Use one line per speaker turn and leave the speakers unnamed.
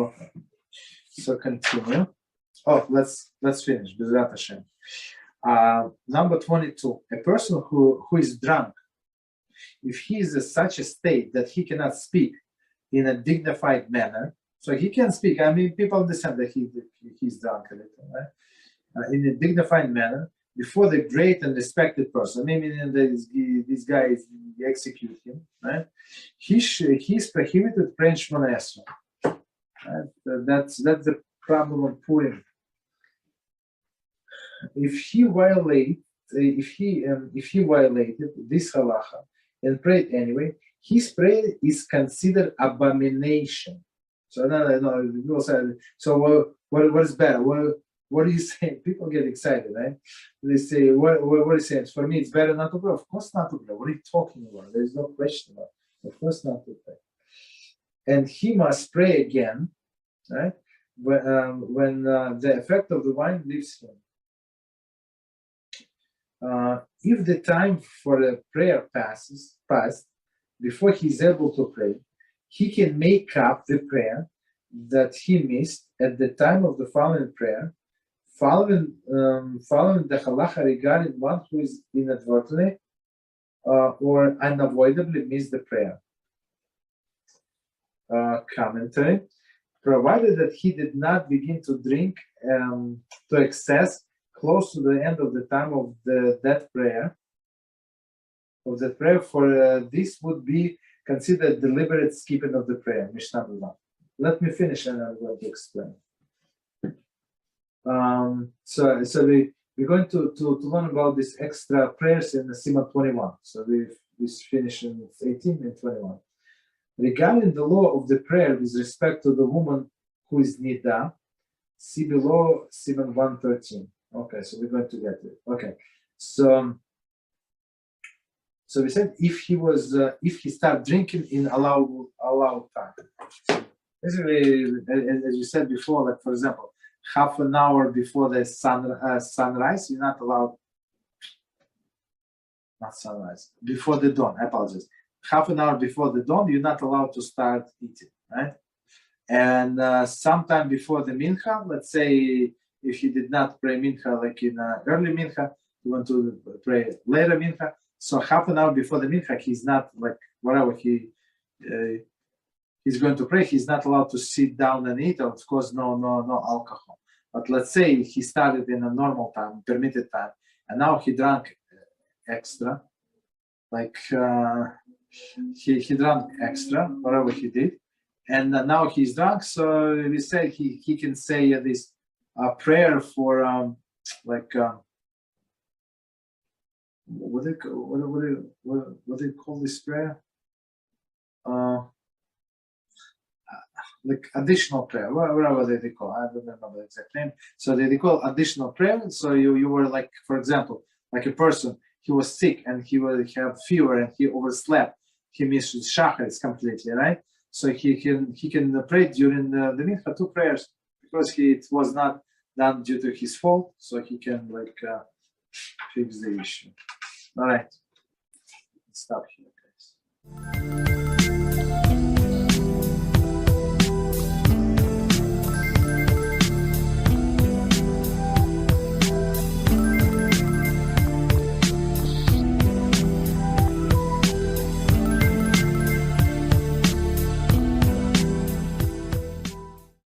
Okay. So continue. Oh, let's finish. BeEzrat HaShem. Number 22. A person who is drunk, if he is in such a state that he cannot speak in a dignified manner, so he can speak. I mean, people understand that he's drunk a little, right? In a dignified manner before the great and respected person. Maybe this guy execute him, right? He's prohibited praying Shemoneh Esrei. Right? That's the problem of Purim. If he violated this halacha and prayed anyway, his prayer is considered abomination. So no. So what is better? What are you saying? People get excited, right? They say, what are you saying? For me, it's better not to pray. Of course not to pray. What are you talking about? There's no question about it. Of course not to pray. And he must pray again, right? When the effect of the wine leaves him. If the time for a prayer passed before he's able to pray, he can make up the prayer that he missed at the time of the following prayer, following the halacha regarding one who is inadvertently or unavoidably missed the prayer. Commentary: provided that he did not begin to drink to excess close to the end of the time of that prayer, for this would be considered deliberate skipping of the prayer. Mishnah. Let me finish and I'm going to explain. So we're going to learn about these extra prayers in the Siman 21. So we finish in 18 and 21. Regarding the law of the prayer with respect to the woman who is nida, see below Siman 113. Okay, so we're going to get it. Okay, so we said if he started drinking in allowed time. So basically, as you said before, like for example, half an hour before the sunrise, you're not allowed. Not sunrise, before the dawn. I apologize. Half an hour before the dawn, you're not allowed to start eating, right? And sometime before the mincha, let's say if you did not pray mincha like in early mincha, you want to pray later mincha. So half an hour before the mincha, he's not like whatever he's going to pray. He's not allowed to sit down and eat. Of course, no alcohol. But let's say he started in a normal time, permitted time, and now he drank extra, like he drank extra, whatever he did, and now he's drunk. So we say he can say this prayer for what do they call this prayer? Like additional prayer, whatever they call. I don't remember the exact name. So they call additional prayer. So you were like, for example, like a person, he was sick and he will have fever and he overslept. He missed shacharis completely, right? So he can pray during the mincha 2 prayers because it was not done due to his fault. So he can fix the issue. All right, let's stop here.